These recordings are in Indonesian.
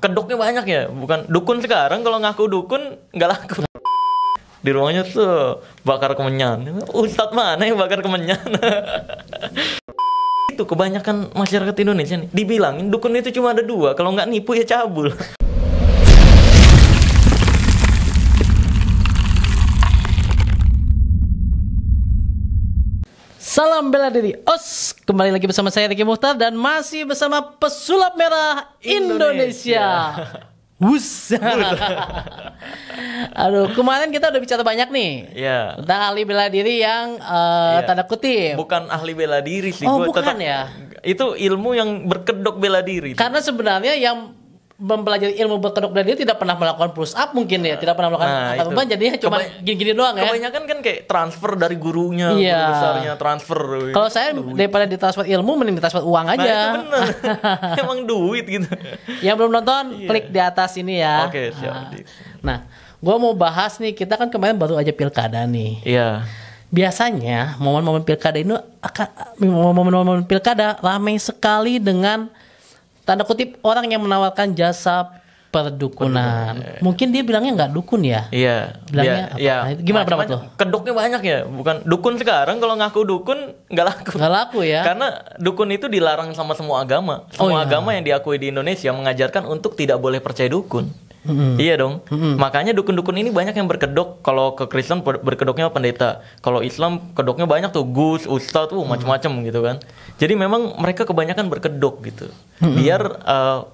kedoknya banyak ya. Bukan dukun sekarang kalau ngaku dukun nggak laku. Di ruangnya tuh bakar kemenyan. Ustadz mana yang bakar kemenyan? Itu kebanyakan masyarakat Indonesia nih dibilangin dukun itu cuma ada 2, kalau nggak nipu ya cabul. Salam bela diri, kembali lagi bersama saya Ricky Muhtar dan masih bersama Pesulap Merah Indonesia. Wus. Aduh, kemarin kita udah bicara banyak nih. Iya. Tentang ahli bela diri yang tanda kutip. Bukan ahli bela diri sih. Oh, gua bukan tetap, ya. Itu ilmu yang berkedok bela diri. Karena sebenarnya yang mempelajari ilmu berkedok bela diri tidak pernah melakukan push up mungkin ya, tidak pernah melakukan angkat beban, jadinya cuma gini-gini doang ya. Kebanyakan kan kayak transfer dari gurunya, iya. Guru besarnya transfer. Kalau saya daripada ditransfer ilmu, mending ditransfer uang aja. Nah, itu bener. Emang duit gitu. Yang belum nonton, klik di atas ini ya. Oke, siap. Nah, gue mau bahas nih, kita kan kemarin baru aja pilkada nih. Iya. Biasanya momen-momen pilkada ini momen-momen pilkada ramai sekali dengan tanda kutip orang yang menawarkan jasa perdukunan. Mungkin dia bilangnya nggak dukun ya? Iya. Bilangnya apa? Iya. Nah, gimana pendapat lo? Kedoknya banyak ya. Bukan dukun sekarang kalau ngaku dukun nggak laku. Nggak laku ya? Karena dukun itu dilarang sama semua agama. Semua agama yang diakui di Indonesia mengajarkan untuk tidak boleh percaya dukun. Iya dong. Makanya dukun-dukun ini banyak yang berkedok. Kalau ke Kristen berkedoknya pendeta. Kalau Islam kedoknya banyak tuh gus, ustadz, macam-macam gitu kan. Jadi memang mereka kebanyakan berkedok gitu. Biar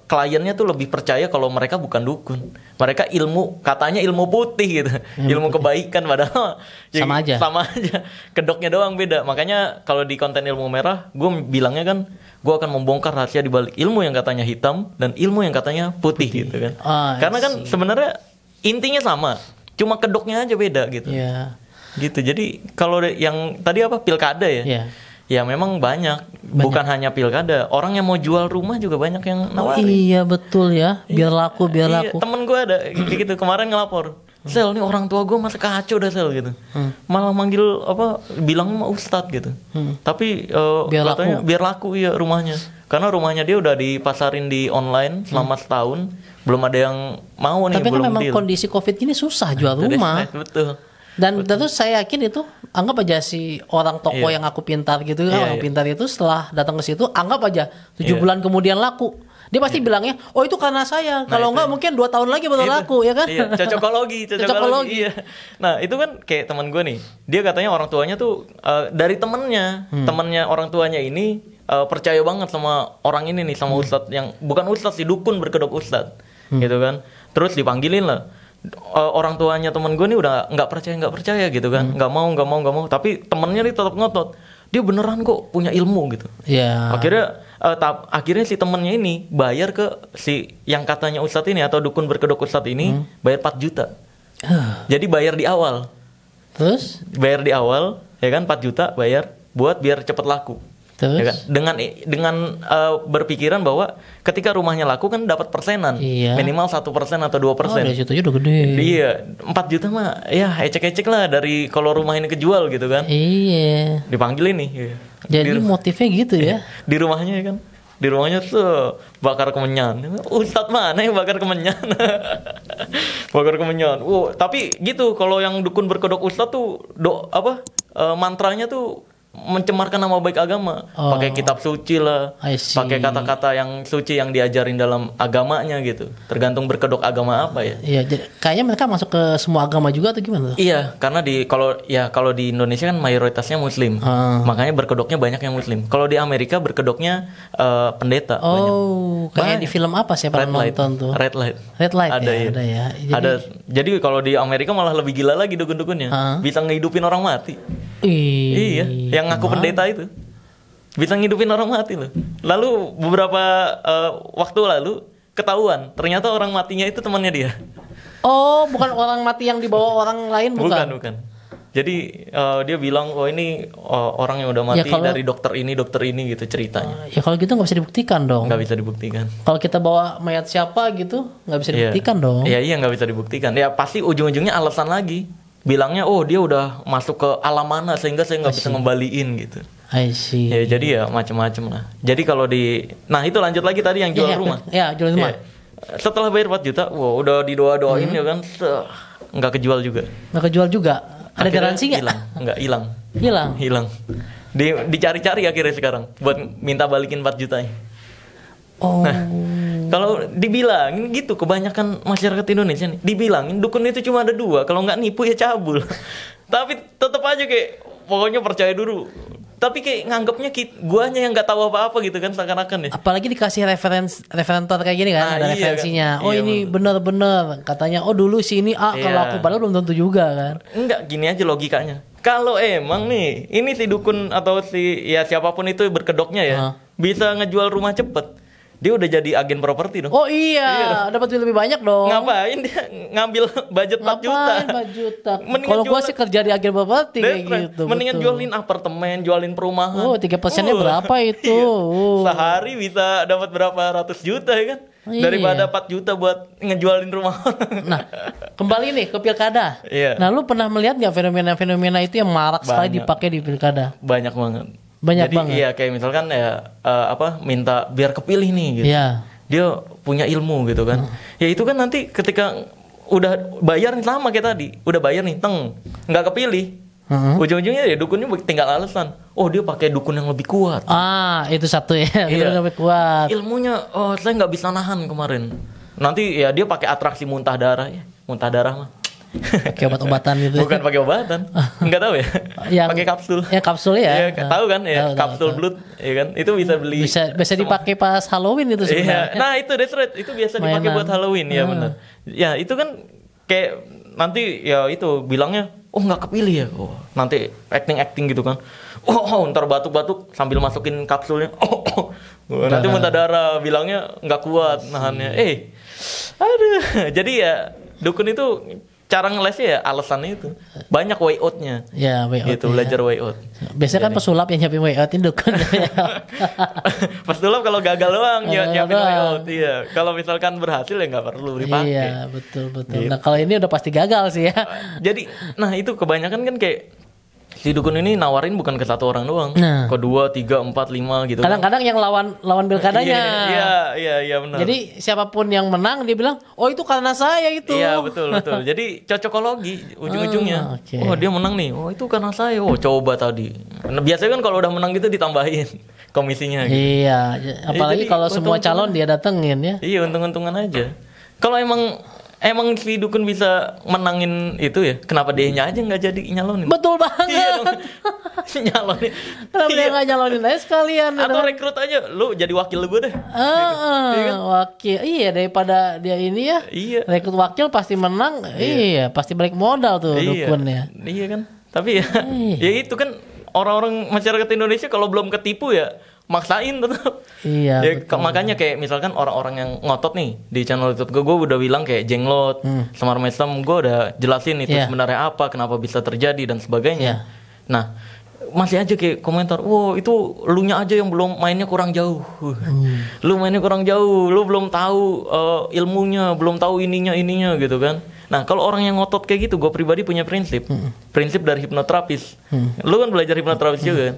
kliennya tuh lebih percaya kalau mereka bukan dukun. Mereka katanya ilmu putih gitu. Ilmu kebaikan padahal sama aja. Sama aja. Kedoknya doang beda. Makanya kalau di konten ilmu merah, gue bilangnya kan gue akan membongkar rahasia di balik ilmu yang katanya hitam dan ilmu yang katanya putih. Gitu kan. Karena kan sebenarnya intinya sama, cuma kedoknya aja beda gitu. Yeah. Gitu. Jadi kalau yang tadi apa pilkada ya? Yeah. Ya memang banyak. Bukan hanya pilkada, orang yang mau jual rumah juga banyak yang nawarin. Iya betul ya, biar laku. Temen gue ada kayak gitu kemarin ngelapor. Sel, nih orang tua gue masa kacau dah Sel gitu. Malah manggil bilang sama ustadz gitu. Tapi biar laku ya rumahnya. Karena rumahnya dia udah dipasarin di online selama setahun, belum ada yang mau nih. Tapi kan memang deal. kondisi COVID gini susah jual rumah. Betul. Dan terus saya yakin itu, anggap aja si orang toko yang aku pintar gitu, orang pintar itu setelah datang ke situ, anggap aja 7 bulan kemudian laku. Dia pasti bilangnya, oh itu karena saya. Kalau enggak mungkin 2 tahun lagi baru laku, ya kan? Iya, cocokologi. Iya. Nah itu kan kayak teman gue nih, dia katanya orang tuanya tuh dari temennya orang tuanya ini percaya banget sama orang ini nih, sama ustadz yang bukan ustadz sih, dukun berkedok ustadz, gitu kan? Terus dipanggilin lah. Orang tuanya temen gue nih udah nggak percaya gitu kan, nggak mau, tapi temennya nih tetap ngotot, dia beneran kok punya ilmu gitu. Yeah. Akhirnya si temennya ini bayar ke si yang katanya ustadz ini atau dukun berkedok ustadz ini, bayar 4 juta. Jadi bayar di awal. Terus? Bayar di awal, ya kan, 4 juta bayar buat biar cepet laku. Terus? Ya kan? Dengan berpikiran bahwa ketika rumahnya laku kan dapat persenan, minimal 1% atau 2%. Oh, dari situ aja udah gede. Iya, 4 juta mah ya ecek-ecek lah dari kalau rumah ini kejual gitu kan. Iya. Dipanggil ini. Iya. Jadi motifnya gitu ya. Di rumahnya kan. Di rumahnya tuh bakar kemenyan. Ustadz mana yang bakar kemenyan? Bakar kemenyan. Tapi gitu kalau yang dukun berkedok ustadz tuh mantranya tuh mencemarkan nama baik agama, pakai kitab suci lah, pakai kata-kata yang suci yang diajarin dalam agamanya gitu. Tergantung berkedok agama apa ya. Iya, kayaknya mereka masuk ke semua agama juga atau gimana tuh? Iya, karena kalau di Indonesia kan mayoritasnya Muslim, makanya berkedoknya banyak yang Muslim. Kalau di Amerika berkedoknya pendeta. Kayak di film apa sih pernah nonton tuh? Red Light. Ada ya. Jadi kalau di Amerika malah lebih gila lagi dukun-dukunnya, bisa ngehidupin orang mati. Iya, yang ngaku pendeta itu bisa ngidupin orang mati loh. Lalu beberapa waktu lalu ketahuan ternyata orang matinya itu temannya dia. Oh, bukan orang mati yang dibawa orang lain, bukan. Jadi dia bilang, ini orang yang udah mati dari dokter ini gitu ceritanya. Ya kalau gitu nggak bisa dibuktikan dong. Nggak bisa dibuktikan. Kalau kita bawa mayat siapa gitu nggak bisa dibuktikan dong. Iya nggak bisa dibuktikan. Ya pasti ujung-ujungnya alasan lagi. Bilangnya dia udah masuk ke alam mana sehingga saya nggak bisa ngembaliin gitu. I see. Ya jadi ya macam-macam lah. Jadi kalau nah itu lanjut lagi tadi yang jual rumah. Ya jual rumah. setelah bayar 4 juta, wah udah didoa-doain ya kan, nggak kejual juga. Nggak kejual juga. Ada Akhirnya garansi nggak? Hilang. Dicari-cari akhirnya sekarang buat minta balikin 4 jutanya. Oh. Nah, kalau dibilangin gitu, kebanyakan masyarakat Indonesia nih, dibilangin dukun itu cuma ada 2, kalau nggak nipu ya cabul. Tapi tetap aja kayak pokoknya percaya dulu. Tapi kayak nganggapnya guanya yang nggak tahu apa-apa gitu kan, seakan-akan ya. Apalagi dikasih referentor kayak gini kan, ada iya referensinya. kan? Oh Iya, ini bener-bener katanya. Oh dulu si ini A, kalau aku padahal belum tentu juga kan. Enggak, gini aja logikanya. Kalau emang nih, ini si dukun atau si ya siapapun itu berkedoknya ya, bisa ngejual rumah cepet, dia udah jadi agen properti dong. Oh iya, dapat duit lebih banyak dong. Ngapain dia ngambil budget 4 juta? 4 juta. Mendingan Kalau gua sih kerja di agen properti kayak gitu. Mendingan betul. jualin apartemen, jualin perumahan. Oh, 3%-nya berapa itu? Iya. Sehari bisa dapat berapa ratus juta ya kan? Iya. Daripada 4 juta buat ngejualin rumah. Nah, kembali nih ke pilkada. Iya. Nah, lu pernah melihat nggak fenomena-fenomena itu yang marak sekali dipakai di pilkada? Banyak banget. Banyak Jadi, banget. iya kayak misalkan ya minta biar kepilih nih gitu. Iya. Dia punya ilmu gitu kan. Ya itu kan nanti ketika udah bayar nih, sama kayak tadi, udah bayar nih, nggak kepilih. Ujung-ujungnya ya dukunnya tinggal alasan. Oh dia pakai dukun yang lebih kuat. Ah, itu satu ya. Iya. Dukun lebih kuat. Ilmunya, saya nggak bisa nahan kemarin. Nanti ya dia pakai atraksi muntah darah ya. Muntah darah mah. Pakai obat-obatan gitu. Bukan pakai obatan. Enggak tahu ya. Yang pakai kapsul. Ya kapsul ya. Iya, tahu kan ya, kapsul blood ya kan. Itu bisa beli. Bisa dipakai pas Halloween itu sebenarnya. Iya. Nah, itu that's right. Itu biasa dipakai buat Halloween ya benar. Ya, itu kan kayak nanti ya itu bilangnya, "Oh, nggak kepilih ya." Oh, nanti acting gitu kan. Oh, ntar batuk-batuk sambil masukin kapsulnya. Nanti muntah darah, bilangnya nggak kuat nahannya. Aduh. Jadi ya dukun itu cara ngelesnya ya alasannya itu. Banyak way out-nya. Ya, way out. Gitu, belajar way out. Biasanya kan pesulap yang nyiapin way out-in dukun. Pesulap kalau gagal doang nyiapin way out. Iya. Kalau misalkan berhasil ya nggak perlu dipakai. Iya, betul. Gitu. Nah, kalau ini udah pasti gagal sih ya. Jadi, nah itu kebanyakan kan kayak si dukun ini nawarin bukan ke 1 orang doang, ke 2, 3, 4, 5 gitu. Kadang-kadang yang lawan pilkadanya. Iya benar. Jadi siapapun yang menang dia bilang, "Oh, itu karena saya itu." Iya, betul. Jadi cocokologi ujung-ujungnya. Okay. Oh, dia menang nih. Oh, itu karena saya. Oh, coba tadi. Nah, biasanya kan kalau udah menang gitu ditambahin komisinya gitu. Iya, apalagi jadi kalau semua calon dia datengin ya. Iya, untung-untungan aja. Kalau emang si dukun bisa menangin itu ya, kenapa dia aja nggak jadi nyalonin? Betul banget. Iya dong. Nyalonin. Kenapa dia nggak nyalonin aja sekalian? Atau rekrut aja, lu jadi wakil gue deh. Gitu. Wakil. Iya, daripada dia ini ya. Iya. Rekrut wakil pasti menang. Iya, pasti balik modal tuh dukunnya. Iya kan. Tapi ya, ya itu kan orang-orang masyarakat Indonesia kalau belum ketipu ya maksain tetap. Iya. Ya, makanya kayak misalkan orang-orang yang ngotot nih di channel YouTube gue udah bilang kayak Jenglot, Semar Mesem, gue udah jelasin itu sebenarnya apa, kenapa bisa terjadi dan sebagainya. Nah, masih aja kayak komentar, "Wow, itu lunya aja yang belum mainnya kurang jauh." Lu mainnya kurang jauh, lu belum tahu ilmunya, belum tahu ininya gitu kan. Nah, kalau orang yang ngotot kayak gitu, gue pribadi punya prinsip dari hipnoterapis. Lu kan belajar hipnoterapis juga kan.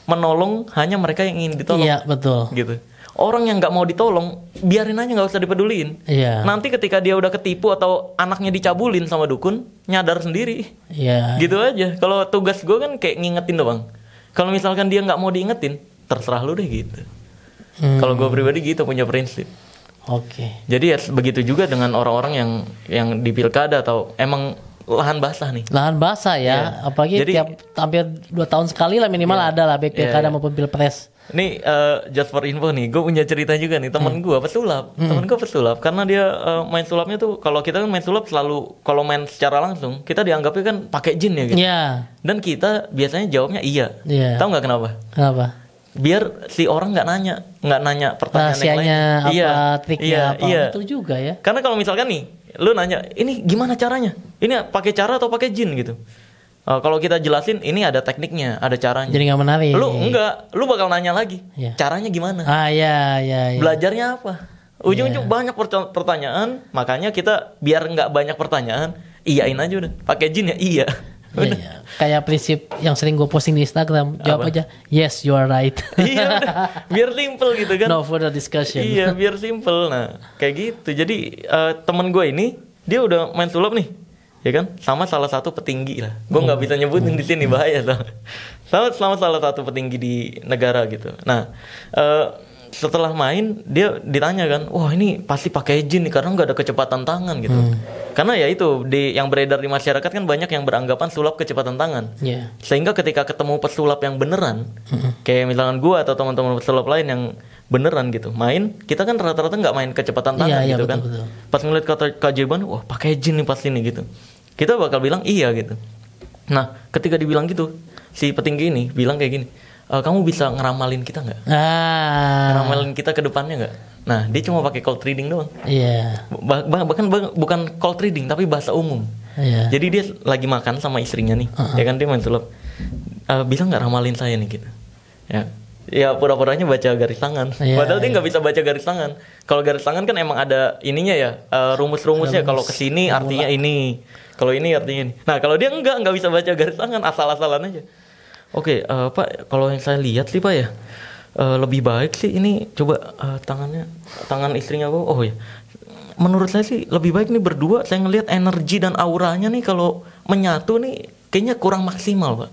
Menolong hanya mereka yang ingin ditolong. Iya, betul. Gitu. Orang yang nggak mau ditolong, biarin aja, nggak usah dipeduliin. Iya. Nanti ketika dia udah ketipu atau anaknya dicabulin sama dukun, nyadar sendiri. Iya. Gitu aja. Kalau tugas gue kan kayak ngingetin doang. Kalau misalkan dia nggak mau diingetin, terserah lu deh gitu. Kalau gue pribadi gitu, punya prinsip. Oke. Jadi ya begitu juga dengan orang-orang yang di pilkada atau emang lahan basah nih. Lahan basah ya, apalagi Jadi, tiap hampir 2 tahun sekali lah minimal ada lah baik pilkada maupun pilpres. Ini just for info nih, gue punya cerita juga nih, temen gue pesulap. Temen gue pesulap karena dia main sulapnya tuh, kalau kita kan main sulap selalu kalau main secara langsung kita dianggapnya kan pakai jin ya gitu. Iya. Dan kita biasanya jawabnya iya. Tahu nggak kenapa? Kenapa? Biar si orang nggak nanya pertanyaan yang lain. Apa triknya apa? Betul juga ya. Karena kalau misalkan nih, lu nanya, "Ini gimana caranya? Ini pakai cara atau pakai jin gitu?" Kalau kita jelasin, ini ada tekniknya, ada caranya. Jadi nggak menarik. Lu bakal nanya lagi, caranya gimana? Iya. Belajarnya apa? Ujung-ujung banyak pertanyaan, makanya kita biar nggak banyak pertanyaan, iyain aja udah. Pakai jin ya iya. Iya. Kayak prinsip yang sering gue posting di Instagram, jawab aja yes you are right. Iya, biar simple gitu kan. No further discussion. Iya, biar simple. Nah, kayak gitu. Jadi teman gue ini dia udah main sulap nih, ya kan? Sama salah satu petinggi lah. Gue nggak bisa nyebutin di sini, bahaya tuh. Sama salah satu petinggi di negara gitu. Nah, setelah main dia ditanya kan, wah ini pasti pakai izin nih karena nggak ada kecepatan tangan gitu. Karena ya itu yang beredar di masyarakat kan banyak yang beranggapan sulap kecepatan tangan. Yeah. Sehingga ketika ketemu pesulap yang beneran, kayak misalkan gua atau teman-teman pesulap lain yang beneran gitu, main, kita kan rata-rata nggak main kecepatan tangan gitu kan. Betul. Pas ngeliat kata keajaiban, wah pakai izin nih pasti nih gitu. Kita bakal bilang iya gitu. Nah, ketika dibilang gitu, si petinggi ini bilang kayak gini, kamu bisa ngeramalin kita nggak? Ngeramalin kita ke depannya nggak? Nah, dia cuma pakai cold reading doang. Iya. Bahkan bukan cold reading tapi bahasa umum. Iya. Jadi dia lagi makan sama istrinya nih, ya kan dia main sulap. Bisa nggak ramalin saya nih gitu? Ya pura-puranya baca garis tangan. Padahal dia nggak bisa baca garis tangan. Kalau garis tangan kan emang ada ininya ya, rumus-rumusnya. Kalau kesini artinya ini, kalau ini artinya ini. Nah kalau dia nggak bisa baca garis tangan, asal-asalan aja. Oke, Pak, kalau yang saya lihat sih Pak ya, lebih baik sih ini coba tangan istrinya Pak. Oh ya, menurut saya sih lebih baik nih berdua. Saya ngelihat energi dan auranya nih kalau menyatu nih kayaknya kurang maksimal Pak.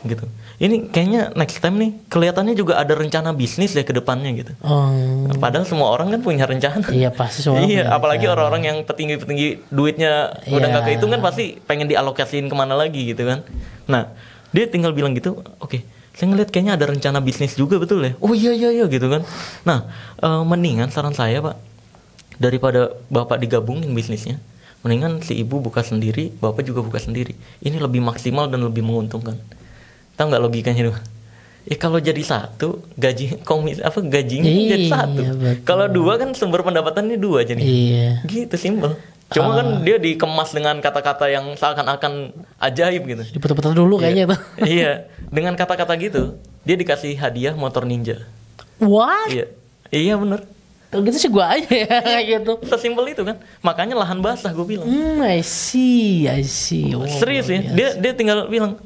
Gitu. Ini kayaknya next time nih kelihatannya juga ada rencana bisnis ya ke depannya gitu. Padahal semua orang kan punya rencana. Iya pasti semua. Iya, apalagi orang-orang yang petinggi-petinggi duitnya udah nggak kehitung kan pasti pengen dialokasiin kemana lagi gitu kan. Nah, dia tinggal bilang gitu, oke, saya ngeliat kayaknya ada rencana bisnis juga betul ya. Oh iya gitu kan. Nah, mendingan saran saya Pak, daripada Bapak digabungin bisnisnya, mendingan si ibu buka sendiri, Bapak juga buka sendiri. Ini lebih maksimal dan lebih menguntungkan. Tahu nggak logikanya tuh? Kalau jadi satu gajinya jadi satu. Kalau dua kan sumber pendapatannya dua jadi. Iya. Gitu simpel. Cuma kan dia dikemas dengan kata-kata yang seakan-akan ajaib gitu. Diputar-putar dulu kayaknya tuh. Iya, dengan kata-kata gitu, dia dikasih hadiah motor ninja. What? Iya bener. Kalau gitu sih gue aja ya kayak gitu. Sesimpel itu kan. Makanya lahan basah gue bilang. I see. Oh, serius ya. Dia tinggal bilang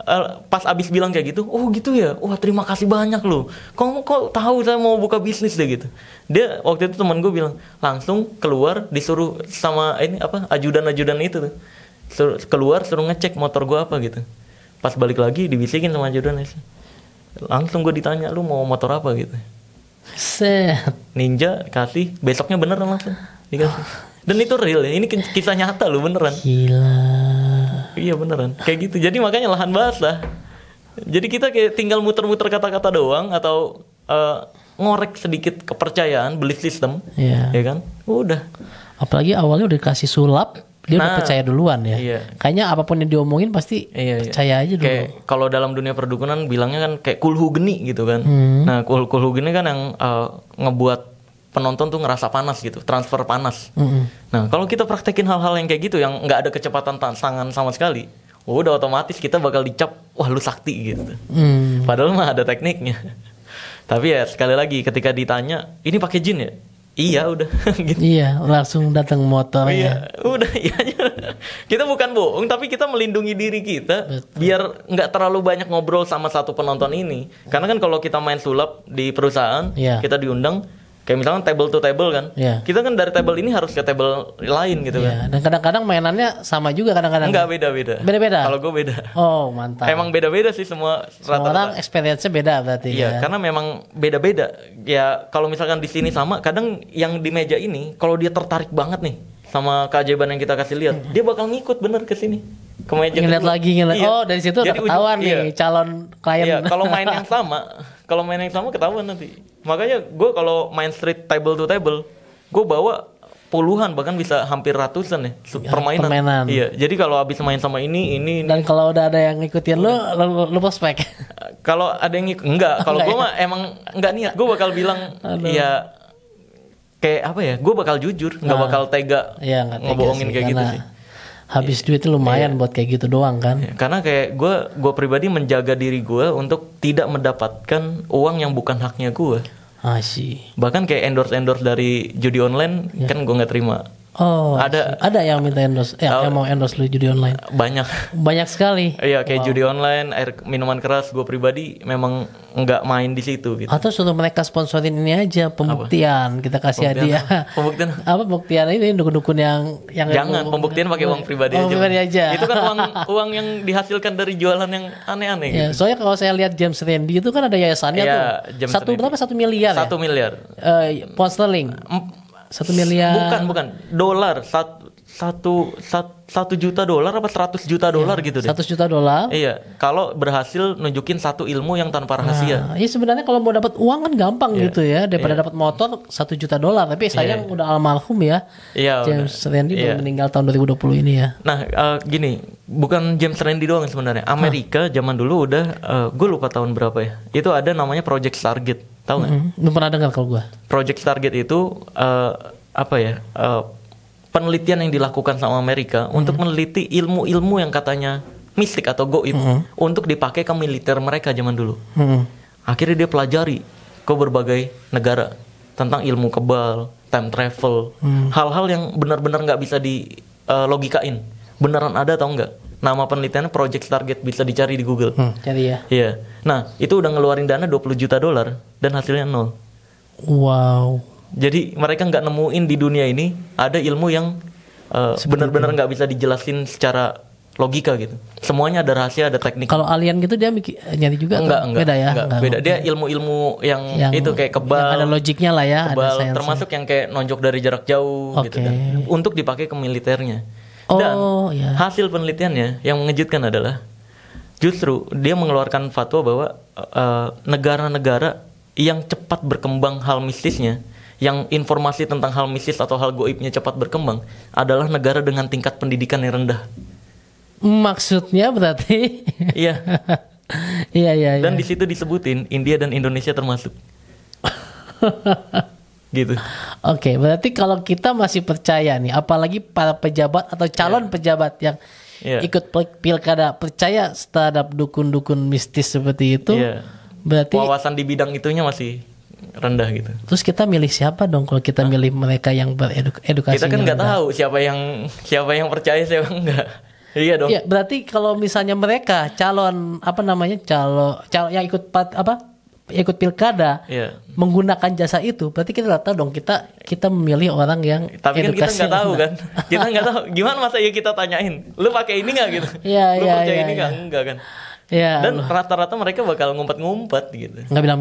pas abis bilang kayak gitu. Oh gitu ya. Wah terima kasih banyak loh. Kamu kok tahu saya mau buka bisnis deh gitu. Dia waktu itu teman gue bilang langsung keluar disuruh sama ajudan-ajudan itu tuh. Keluar suruh ngecek motor gue apa gitu. Pas balik lagi dibisikin sama ajudan. Langsung gue ditanya lu mau motor apa gitu. Set. Ninja kasih, besoknya beneran langsung dikasih. Dan itu real ya, ini kisah nyata loh beneran. Gila. Iya beneran, kayak gitu. Jadi makanya lahan basah. Jadi kita kayak tinggal muter-muter kata-kata doang atau ngorek sedikit kepercayaan, belief system, ya kan? Udah. Apalagi awalnya udah dikasih sulap, dia udah percaya duluan ya. Iya. Kayaknya apapun yang diomongin pasti percaya aja dulu. Kayak kalau dalam dunia perdukunan bilangnya kan kayak kulhu geni gitu kan. Nah kulhu geni kan yang ngebuat penonton tuh ngerasa panas gitu, transfer panas. Nah kalau kita praktekin hal-hal yang kayak gitu yang nggak ada kecepatan tangan sama sekali, udah otomatis kita bakal dicap wah lu sakti gitu. Padahal mah ada tekniknya. Tapi ya sekali lagi ketika ditanya ini pakai jin ya? Iya udah gitu. Iya langsung datang motor. Iya udah iya aja. Kita bukan bohong tapi kita melindungi diri kita. Betul. Biar nggak terlalu banyak ngobrol sama satu penonton ini. Karena kan kalau kita main sulap di perusahaan, kita diundang kayak misalkan table to table kan, kita kan dari table ini harus ke table lain gitu kan. Dan kadang-kadang mainannya sama juga kadang-kadang. Enggak beda. Kalau gue beda. Oh mantap. Emang beda-beda sih semua orang experience-nya beda berarti. Iya, karena memang beda-beda. Ya kalau misalkan di sini sama, kadang yang di meja ini kalau dia tertarik banget nih sama keajaiban yang kita kasih lihat, dia bakal ngikut bener ke sini. Ke meja ngeliat lagi. Iya. Oh dari situ udah ketahuan nih calon klien. Iya, kalau main yang sama ketahuan nanti. Makanya gue kalau main street table to table, gue bawa puluhan bahkan bisa hampir ratusan ya permainan. Iya, jadi kalau habis main sama ini. Dan kalau udah ada yang ngikutin lu prospek. Kalau ada yang enggak, kalau gue mah emang enggak niat, gue bakal bilang ya kayak apa ya, gue bakal jujur, nggak bakal tega ngebohongin kayak gitu sih. Habis duit lumayan buat kayak gitu doang kan. Karena kayak gue pribadi menjaga diri gue untuk tidak mendapatkan uang yang bukan haknya gue. Sih. Bahkan kayak endorse dari judi online kan gue nggak terima Oh, ada yang minta endorse, yang mau endorse lu judi online. Banyak sekali. Iya, kayak judi online, air minuman keras. Gue pribadi memang nggak main di situ gitu. Atau suruh mereka sponsorin ini aja, pembuktian. Kita kasih hadiah. Pembuktian apa pembuktian ini dukun-dukun yang jangan pembuktian pakai uang pribadi aja. Itu kan uang yang dihasilkan dari jualan yang aneh-aneh ya, gitu. Soalnya kalau saya lihat James Randi itu kan ada yayasannya tuh. Berapa 1 miliar 1 miliar. Pound sterling. 1 miliar. Bukan dolar. 1 juta dolar apa 100 juta dolar gitu deh. 100 juta dolar. Iya, kalau berhasil nunjukin satu ilmu yang tanpa rahasia. Iya sebenarnya kalau mau dapat uang kan gampang gitu ya, daripada dapat motor 1 juta dolar. Tapi sayang udah almarhum ya. Iya. James Randi baru meninggal tahun 2020 ini ya. Nah, gini, bukan James Randi doang sebenarnya. Amerika zaman dulu udah, gue lupa tahun berapa ya. Itu ada namanya Project Stargate, tahu nggak? Belum pernah dengar kalau gue. Project Stargate itu penelitian yang dilakukan sama Amerika untuk meneliti ilmu-ilmu yang katanya mistik atau goib untuk dipakai ke militer mereka zaman dulu. Akhirnya dia pelajari ke berbagai negara tentang ilmu kebal, time travel, hal-hal yang benar-benar nggak bisa dilogikain. Beneran ada atau enggak? Nama penelitiannya Project Stargate, bisa dicari di Google. Cari ya. Iya. Nah, itu udah ngeluarin dana 20 juta dolar dan hasilnya 0. Wow. Jadi mereka nggak nemuin di dunia ini ada ilmu yang benar-benar nggak bisa dijelasin secara logika gitu. Semuanya ada rahasia, ada teknik. Kalau alien gitu dia nyari juga? Enggak. Beda ya? Enggak. Beda. Dia ilmu-ilmu yang itu kayak kebal. Yang ada logiknya lah ya. Kebal, ada termasuk yang kayak nonjok dari jarak jauh gitu kan. Untuk dipakai ke militernya. Dan hasil penelitiannya yang mengejutkan adalah justru dia mengeluarkan fatwa bahwa negara-negara yang cepat berkembang hal mistisnya, yang informasi tentang hal mistis atau hal goibnya cepat berkembang adalah negara dengan tingkat pendidikan yang rendah. Maksudnya berarti? Iya. Iya. Dan di situ disebutin India dan Indonesia termasuk. Gitu. Oke, berarti kalau kita masih percaya nih, apalagi para pejabat atau calon pejabat yang ikut pilkada percaya terhadap dukun-dukun mistis seperti itu, berarti wawasan di bidang itunya masih rendah gitu. Terus kita milih siapa dong kalau kita milih mereka yang beredukasi? Kita kan nggak tahu siapa yang percaya siapa enggak. Iya dong. Iya, berarti kalau misalnya mereka calon yang ikut pilkada menggunakan jasa itu, berarti kita nggak tahu dong, kita memilih orang yang tapi kan kita nggak tahu kan. Kita nggak tahu gimana, masa ya kita tanyain lu pakai ini nggak gitu. Lu percaya ini enggak kan. Ya, dan rata-rata mereka bakal ngumpet-ngumpet gitu. Nggak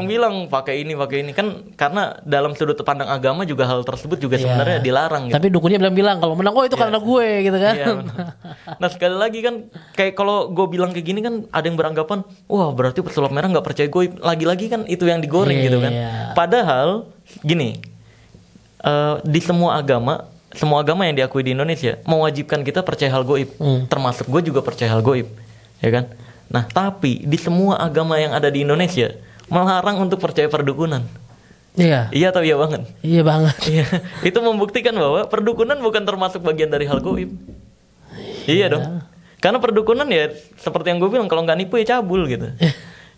bilang pakai ini kan, karena dalam sudut pandang agama juga hal tersebut juga sebenarnya dilarang gitu. Tapi dukunnya bilang kalau menang itu karena gue gitu kan. Nah sekali lagi kan, kayak kalau gue bilang kayak gini kan ada yang beranggapan wah berarti pesulap merah nggak percaya gue. Lagi-lagi kan itu yang digoreng gitu kan. Padahal gini, di semua agama yang diakui di Indonesia mewajibkan kita percaya hal goib. Termasuk gue juga percaya hal goib. Ya kan? Nah, tapi di semua agama yang ada di Indonesia melarang untuk percaya perdukunan. Iya. Iya atau iya banget? Iya banget. Iya. Itu membuktikan bahwa perdukunan bukan termasuk bagian dari hal goib. Iya dong. Karena perdukunan ya seperti yang gue bilang, kalau nggak nipu ya cabul gitu.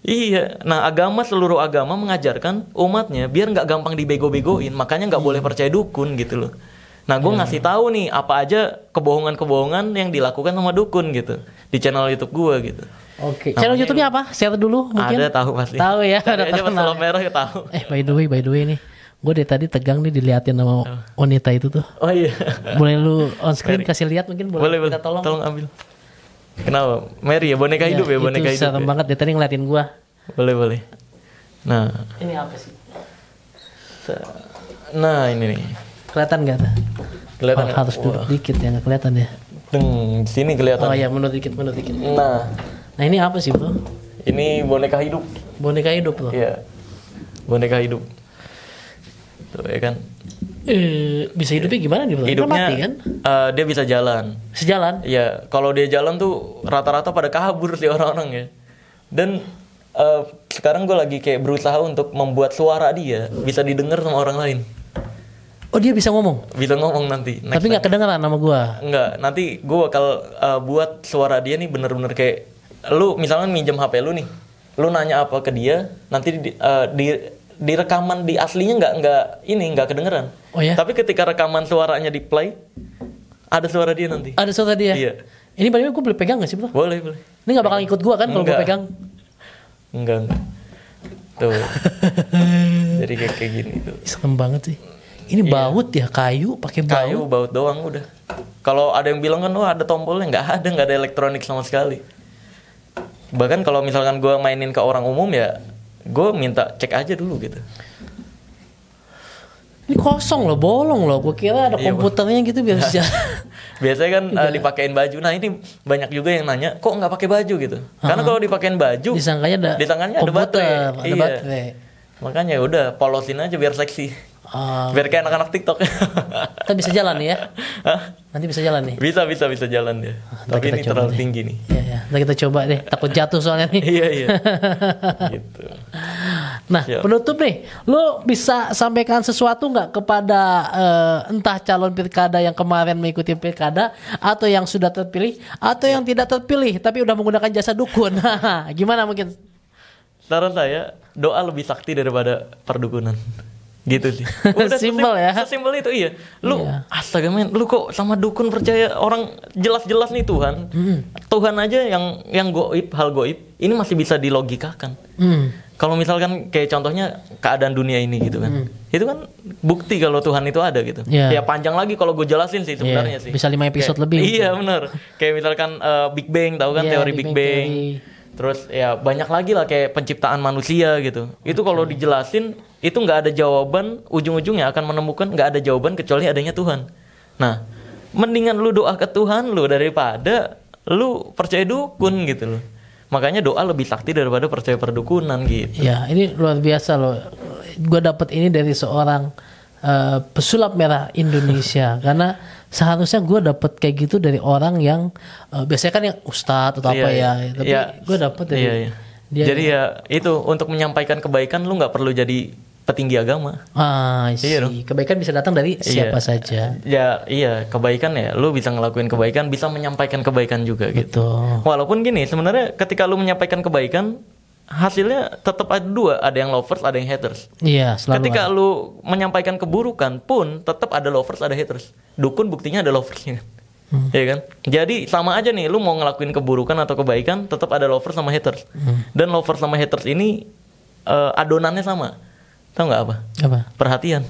Iya. Nah, seluruh agama mengajarkan umatnya biar nggak gampang dibego-begoin, makanya nggak boleh percaya dukun gitu loh. Nah, gue ngasih tahu nih apa aja kebohongan-kebohongan yang dilakukan sama dukun gitu di channel YouTube gue gitu. Oke. Channel YouTube-nya apa? Share dulu mungkin. Ada, tahu pasti. Tahu ya. Ada aja pesulap merah ya tahu. By the way nih, gue dari tadi tegang nih diliatin sama wanita itu tuh. Oh iya. Boleh lu on screen kasih lihat mungkin? Boleh. Kita tolong ambil. Kenapa? Mary ya, boneka hidup ya, boneka hidup. Itu serem banget dia tadi ngeliatin gue. Boleh. Nah. Ini apa sih? Nah ini nih. Kelihatan nggak? Kelihatan. Harus duduk dikit ya, nggak kelihatan ya. Sini kelihatan. Oh ya, mundur dikit. Nah ini apa sih bro? Ini boneka hidup. Boneka hidup loh. Iya. Boneka hidup. Tuh ya kan. Bisa hidupnya gimana nih bro? Hidupnya mati kan? Dia bisa jalan. Sejalan? Iya. Kalau dia jalan tuh rata-rata pada kabur sih orang-orang ya. Dan sekarang gue lagi kayak berusaha untuk membuat suara dia bisa didengar sama orang lain. Oh dia bisa ngomong? Bisa ngomong nanti. Tapi nggak kedengeran sama gue? Nggak, nanti gue bakal buat suara dia nih bener-bener kayak lu misalnya minjem HP lu nih, lu nanya apa ke dia, nanti di rekaman di aslinya nggak kedengeran. Oh ya? Tapi ketika rekaman suaranya di play, ada suara dia nanti. Ada suara dia? Iya. Ini by the way gue boleh pegang gak sih bro? Boleh. Ini gak bakal ikut gue kan kalau gue Enggak. pegang? Enggak. Tuh. Jadi kayak gini tuh. Serem banget sih. Ini baut ya, kayu pakai baut. Kayu baut doang udah. Kalau ada yang bilang kan, wah ada tombolnya, nggak ada elektronik sama sekali. Bahkan kalau misalkan gue mainin ke orang umum ya, gue minta cek aja dulu gitu. Ini kosong loh, bolong loh. Gue kira ada Iya, komputernya gitu biar bisa. Biasanya kan dipakein baju. Nah ini banyak juga yang nanya, kok nggak pakai baju gitu? Karena kalau dipakein baju, disangkanya ada komputer, ada baterai. Makanya udah polosin aja biar seksi. Biar kayak anak-anak TikTok. Kita bisa jalan nih ya? Hah? Nanti bisa jalan nih? Bisa jalan dia. Tapi ini terlalu tinggi nih. Iya. Nanti kita coba deh. Takut jatuh soalnya nih. Iya. Gitu. Nah, penutup nih. Lu bisa sampaikan sesuatu nggak kepada entah calon pilkada yang kemarin mengikuti pilkada, atau yang sudah terpilih, atau yang tidak terpilih tapi udah menggunakan jasa dukun? Gimana mungkin? Saran saya, doa lebih sakti daripada perdukunan. Gitu sih. Simpel ya. Sesimpel itu iya. Lu astaga men, lu kok sama dukun percaya? Orang jelas-jelas nih Tuhan. Tuhan aja yang goib, hal goib ini masih bisa dilogikakan. Kalau misalkan kayak contohnya keadaan dunia ini gitu kan. Itu kan bukti kalau Tuhan itu ada gitu. Ya panjang lagi kalau gue jelasin sih sebenarnya sih. Bisa 5 episode kayak, lebih. Iya benar. Kayak misalkan Big Bang, tahu kan teori Big Bang. Terus ya banyak lagi lah kayak penciptaan manusia gitu. Itu kalau dijelasin itu nggak ada jawaban, ujung-ujungnya akan menemukan nggak ada jawaban kecuali adanya Tuhan. Nah, mendingan lu doa ke Tuhan lu daripada lu percaya dukun gitu loh. Makanya doa lebih sakti daripada percaya perdukunan gitu. Ya, ini luar biasa loh. Gue dapet ini dari seorang pesulap merah Indonesia. Karena seharusnya gue dapet kayak gitu dari orang yang biasanya kan yang ustadz atau apa ya. Tapi gue dapet dari dia. Jadi ya itu untuk menyampaikan kebaikan lu nggak perlu jadi petinggi agama. Iya dong. Kebaikan bisa datang dari siapa saja. Ya iya, kebaikan ya lu bisa ngelakuin kebaikan, bisa menyampaikan kebaikan juga gitu. Walaupun gini, sebenarnya ketika lu menyampaikan kebaikan, hasilnya tetap ada dua, ada yang lovers, ada yang haters. Iya, selalu. Ketika lu menyampaikan keburukan pun tetap ada lovers, ada haters. Dukun buktinya ada loversnya. Ya kan? Jadi sama aja nih, lu mau ngelakuin keburukan atau kebaikan, tetap ada lovers sama haters. Dan lovers sama haters ini adonannya sama. Tahu nggak apa? Perhatian.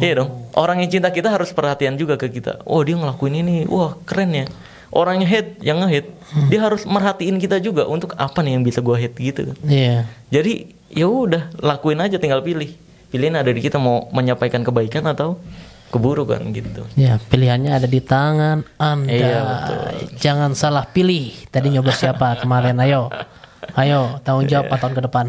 Iya dong. Orang yang cinta kita harus perhatian juga ke kita. Oh dia ngelakuin ini, wah keren ya. Orang yang nge-hate, dia harus merhatiin kita juga untuk apa nih yang bisa gua hate gitu kan. Iya. Jadi ya udah lakuin aja, tinggal pilih. Pilihan ada di kita mau menyampaikan kebaikan atau keburukan gitu. Ya, pilihannya ada di tangan Anda. Iya, betul. Jangan salah pilih. Tadi nyoblos siapa kemarin? Ayo, tanggung jawab 4 tahun ke depan.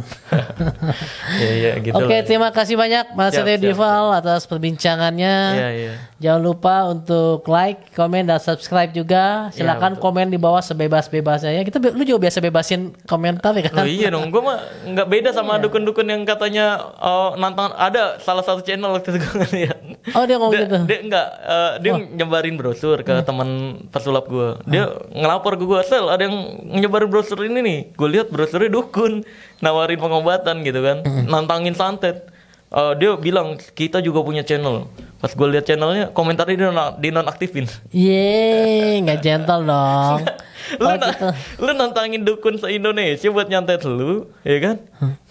Iya, gitu. Oke, terima kasih banyak Mas Redival atas perbincangannya. Iya. Jangan lupa untuk like, komen, dan subscribe juga. Silakan komen di bawah sebebas-bebasnya ya. Lu juga biasa bebasin komentar ya kan? Oh iya dong, gue mah nggak beda sama dukun-dukun yang katanya nantang. Ada salah satu channel waktu itu gue ngeliat. Oh dia ngomong gitu? Dia nyebarin brosur ke teman pesulap gue. Dia ngelapor ke gue, Sel ada yang nyebarin brosur ini nih. Gue lihat brosurnya dukun, nawarin pengobatan gitu kan, nantangin santet. Dia bilang kita juga punya channel. Pas gue lihat channelnya, komentarnya dia dinonaktifin. Nggak gentle dong. Lu nantangin dukun se-Indonesia buat nyantet lu, ya kan?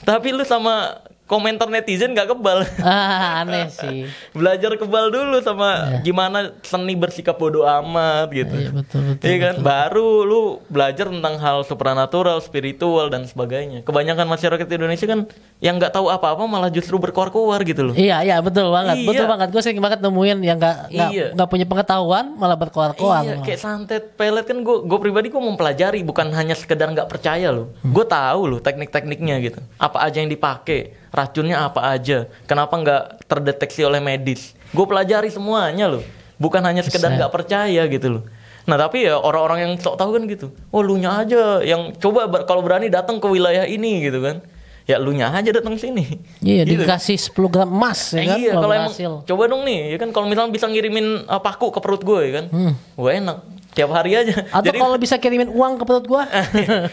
Tapi lu sama komentar netizen gak kebal. Aneh sih. Belajar kebal dulu sama gimana seni bersikap bodoh amat gitu. Iya betul. Iya kan? Baru lu belajar tentang hal supranatural, spiritual dan sebagainya. Kebanyakan masyarakat Indonesia kan yang nggak tahu apa-apa malah justru berkoar-koar gitu loh. Iya betul banget. Betul banget. Gue sering banget nemuin yang nggak punya pengetahuan malah berkoar-koar. Iya, kayak santet, pelet kan gue pribadi gue mempelajari, bukan hanya sekedar nggak percaya loh. Gue tahu loh teknik-tekniknya gitu. Apa aja yang dipakai, racunnya apa aja, kenapa nggak terdeteksi oleh medis. Gue pelajari semuanya loh, bukan hanya sekedar nggak percaya gitu loh. Nah tapi ya orang-orang yang sok tahu kan gitu, oh lu nya aja yang coba kalau berani datang ke wilayah ini gitu kan. Ya lu nya aja datang sini. Iya gitu. Dikasih 10 gram emas ya kan. Iya kalau emang coba dong nih ya kan, kalau misalnya bisa ngirimin paku ke perut gue ya kan, gue enak. tiap hari aja. Atau Jadi kalau bisa kirimin uang ke perut gua.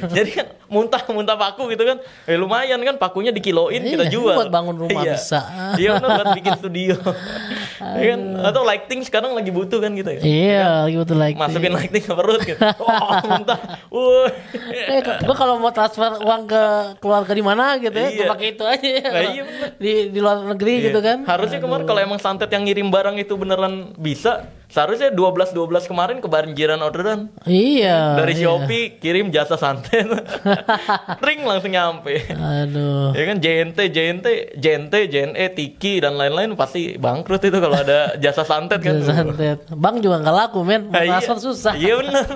jadi kan muntah paku gitu kan. Lumayan kan pakunya dikiloin kita Iya, jual. buat bangun rumah Iya. bisa. Iya benar buat bikin studio. Iya kan? Atau lighting sekarang lagi butuh kan gitu ya. Iya, gitu like. Masukin lighting ke perut gitu. Oh, muntah. Wuh. Gua kalau mau transfer uang ke keluarga di mana gitu ya, Iya. gua pakai itu aja. Nah, iya bener. Di luar negeri Iya. gitu kan. Harusnya kemarin kalau emang santet yang ngirim barang itu beneran bisa, seharusnya 12 kemarin kebanjiran orderan. Iya. Dari iya. Shopee kirim jasa santet. Ring langsung nyampe. Aduh. Ya kan JNE, Tiki dan lain-lain pasti bangkrut itu kalau ada jasa santet kan. Santet. Bang juga nggak laku men, mau Nah, transfer susah. Iya benar.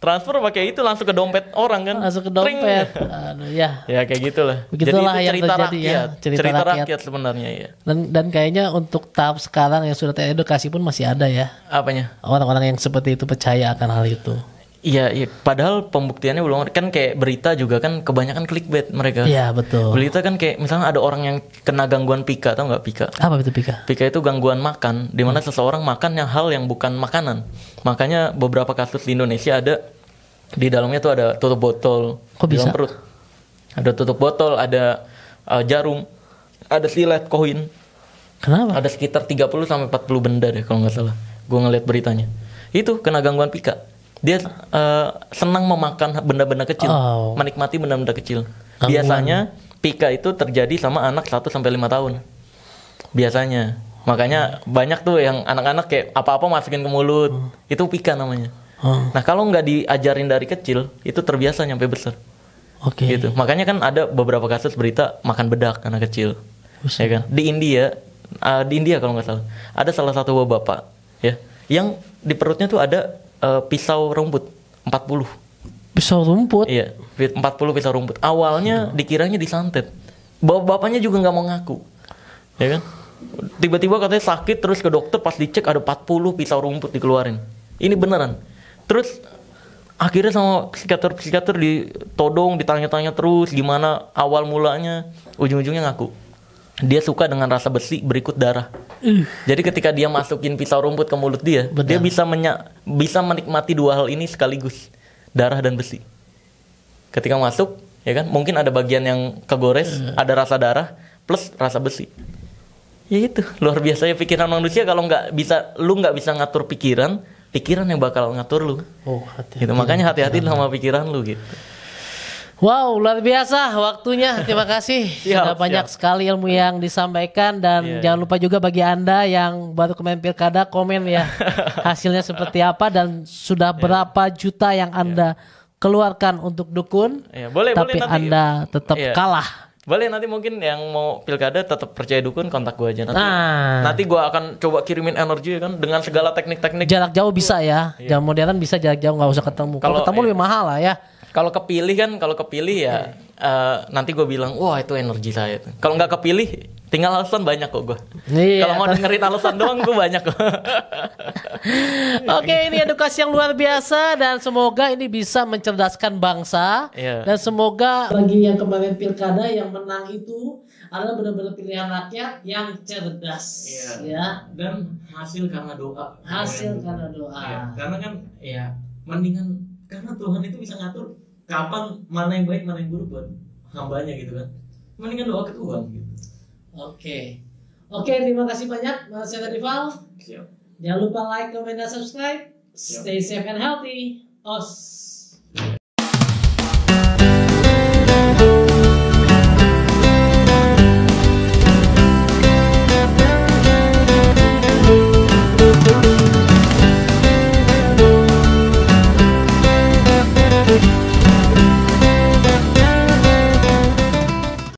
Transfer pakai itu langsung ke dompet orang kan. Masuk ke Ring. dompet. Aduh ya. Ya kayak gitulah. Begitulah Jadi itu yang cerita terjadi ya, rakyat. cerita Cerita rakyat. rakyat sebenarnya ya. Dan kayaknya untuk tahap sekarang yang sudah teredukasi pun masih ada ya. Apanya? Orang-orang yang seperti itu percaya akan hal itu. Iya, padahal pembuktiannya belum kan kayak berita juga kan kebanyakan clickbait mereka. Iya betul. Berita kan kayak misalnya ada orang yang kena gangguan pika, tau nggak pika? Apa itu Pika? Pika itu gangguan makan, di mana seseorang makan yang hal yang bukan makanan. Makanya beberapa kasus di Indonesia ada di dalamnya tuh ada tutup botol Kok di dalam bisa? perut. Ada tutup botol, ada jarum, ada silet koin, Kenapa? ada sekitar 30 sampai 40 benda deh kalau nggak salah. Gua ngeliat beritanya. Itu kena gangguan pika. Dia senang memakan benda-benda kecil, Oh. menikmati benda-benda kecil. Gangguan. Biasanya pika itu terjadi sama anak 1 sampai 5 tahun. Biasanya. Makanya banyak tuh yang anak-anak kayak apa-apa masukin ke mulut. Itu pika namanya. Oh, Nah, kalau nggak diajarin dari kecil, itu terbiasa nyampe besar. oke. Gitu. Makanya kan ada beberapa kasus berita makan bedak anak kecil. Ya kan? Di India kalau nggak salah, ada salah satu bapak ya, yang di perutnya tuh ada pisau rumput 40. Pisau rumput. Iya, 40 pisau rumput. Awalnya dikiranya disantet. Bapaknya juga nggak mau ngaku. Ya kan? Tiba-tiba katanya sakit terus ke dokter, pas dicek ada 40 pisau rumput dikeluarin. Ini beneran. Terus akhirnya sama psikiater ditodong, ditanya-tanya terus gimana awal mulanya, ujung-ujungnya ngaku. Dia suka dengan rasa besi berikut darah. Jadi ketika dia masukin pisau rumput ke mulut dia, dia bisa menikmati dua hal ini sekaligus, darah dan besi. Ketika masuk, ya kan, mungkin ada bagian yang kegores, ada rasa darah plus rasa besi. Ya itu, luar biasa ya pikiran manusia. Kalau lu nggak bisa ngatur pikiran yang bakal ngatur lu. Oh, hati-hati. Gitu. Makanya hati-hati sama pikiran lu gitu. Wow, luar biasa waktunya. Terima kasih. Sudah banyak sekali ilmu yang disampaikan dan jangan lupa juga bagi Anda yang baru kemarin pilkada komen ya hasilnya seperti apa dan sudah berapa juta yang Anda keluarkan untuk dukun. Boleh tapi nanti, Anda tetap kalah. Boleh nanti mungkin yang mau pilkada tetap percaya dukun, kontak gue aja nanti. Nanti gue akan coba kirimin energi kan dengan segala teknik-teknik. Jarak jauh bisa ya. Jarak modern bisa jarak jauh, nggak usah ketemu. Kalau ketemu lebih mahal lah ya. Kalau kepilih ya nanti gue bilang, wah itu energi saya. Kalau nggak kepilih, tinggal alasan banyak kok gue. Iya, kalau mau dengerin alasan doang gue banyak kok. Oke, ini edukasi yang luar biasa dan semoga ini bisa mencerdaskan bangsa. Dan semoga bagi yang kemarin pilkada yang menang itu adalah benar-benar pilihan rakyat yang cerdas. Ya. Dan hasil karena doa. Hasil karena doa. Karena kan mendingan karena Tuhan itu bisa ngatur kapan mana yang baik mana yang buruk buat hambanya gitu kan. Mendingan doa ke Tuhan gitu. Oke, terima kasih banyak Mas Rival. Siap. Jangan lupa like, comment, dan subscribe. Stay safe and healthy. Os.